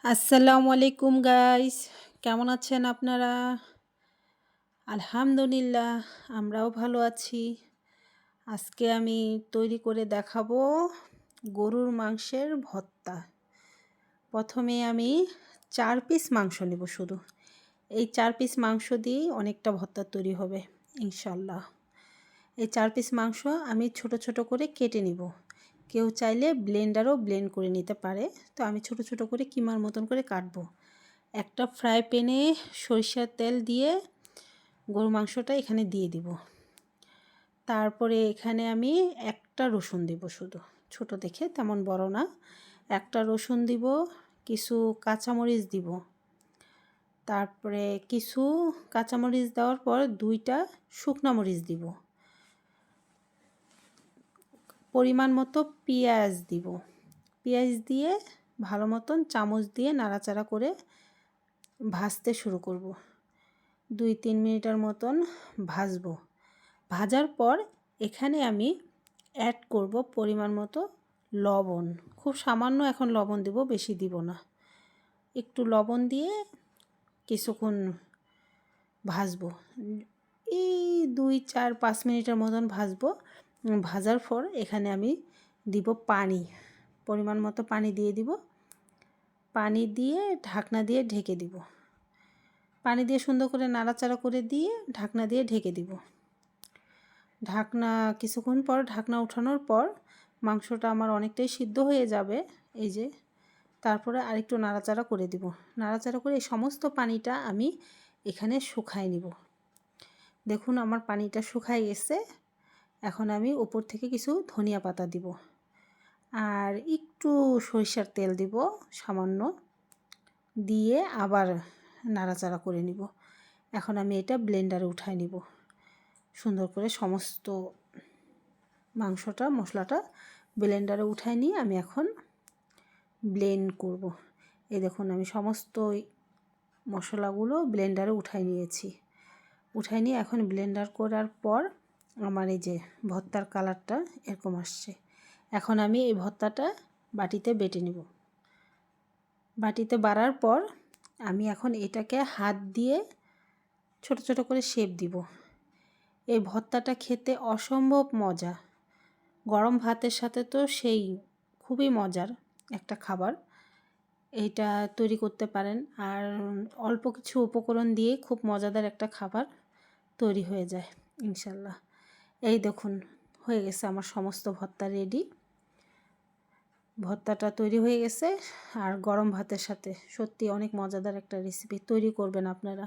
আসসালামু আলাইকুম গাইস, কেমন আছেন আপনারা? আলহামদুলিল্লাহ, আমরাও ভালো আছি। আজকে আমি তৈরি করে দেখাবো গরুর মাংসের ভর্তা। প্রথমে আমি 4 পিস মাংস নেব শুধু। এই 4 পিস মাংস দিয়েই অনেকটা ভর্তা তৈরি হবে ইনশাল্লাহ। এই 4 পিস মাংস আমি ছোট ছোট করে কেটে নিব। কেউ চাইলে ব্লেন্ডারও ব্লেন্ড করে নিতে পারে, তো আমি ছোট ছোট করে কিমার মতন করে কাটবো। একটা ফ্রাই প্যানে সরিষার তেল দিয়ে গরু মাংসটা এখানে দিয়ে দিব। তারপরে এখানে আমি একটা রসুন দিব, শুধু ছোট দেখে, তেমন বড় না। একটা রসুন দিব, কিছু কাঁচামরিচ দিব। তারপরে কিছু কাঁচামরিচ দেওয়ার পর 2টা শুকনা মরিচ দিব। পরিমাণ মতো পেঁয়াজ দিব। পেঁয়াজ দিয়ে ভালো মতন চামচ দিয়ে নাড়াচাড়া করে ভাজতে শুরু করব। 2-3 মিনিটের মতন ভাজবো। ভাজার পর এখানে আমি অ্যাড করব পরিমাণ মতো লবণ। খুব সামান্য এখন লবণ দিব, বেশি দিব না। একটু লবণ দিয়ে কিছুক্ষণ ভাজবো। এই 2-4-5 মিনিটের মতন ভাজবো। ভাজার পর এখানে আমি দিব পানি, পরিমাণ মতো পানি দিয়ে দিব। পানি দিয়ে ঢাকনা দিয়ে ঢেকে দিব। পানি দিয়ে সুন্দর করে নাড়াচাড়া করে দিয়ে ঢাকনা দিয়ে ঢেকে দিব। ঢাকনা কিছুক্ষণ পর ঢাকনা উঠানোর পর মাংসটা আমার অনেকটাই সিদ্ধ হয়ে যাবে। এই যে, তারপরে আরেকটু নাড়াচাড়া করে দিব। নাড়াচাড়া করে এই সমস্ত পানিটা আমি এখানে শুকায় নিব। দেখুন আমার পানিটা শুকায় গেছে। এখন আমি উপর থেকে কিছু ধনিয়া পাতা দিব আর একটু সরিষার তেল দিব সামান্য, দিয়ে আবার নাড়াচাড়া করে নিব। এখন আমি এটা ব্লেন্ডারে উঠায় নিব। সুন্দর করে সমস্ত মাংসটা মশলাটা ব্লেন্ডারে উঠায় নিয়ে আমি এখন ব্লেন্ড করব। এই দেখুন আমি সমস্ত মশলাগুলো ব্লেন্ডারে উঠায় নিয়েছি। উঠায় নিয়ে এখন ব্লেন্ডার করার পর আমার এই যে ভর্তার কালারটা এরকম আসছে। এখন আমি এই ভর্তাটা বাটিতে বেটে নেব। বাটিতে বাড়ার পর আমি এখন এটাকে হাত দিয়ে ছোট ছোট করে শেপ দিব। এই ভর্তাটা খেতে অসম্ভব মজা। গরম ভাতের সাথে তো সেই খুবই মজার একটা খাবার। এইটা তৈরি করতে পারেন, আর অল্প কিছু উপকরণ দিয়ে খুব মজাদার একটা খাবার তৈরি হয়ে যায় ইনশাল্লাহ। এই দেখুন হয়ে গেছে আমার সমস্ত ভর্তা রেডি। ভর্তাটা তৈরি হয়ে গেছে আর গরম ভাতের সাথে সত্যি অনেক মজাদার একটা রেসিপি। তৈরি করবেন আপনারা।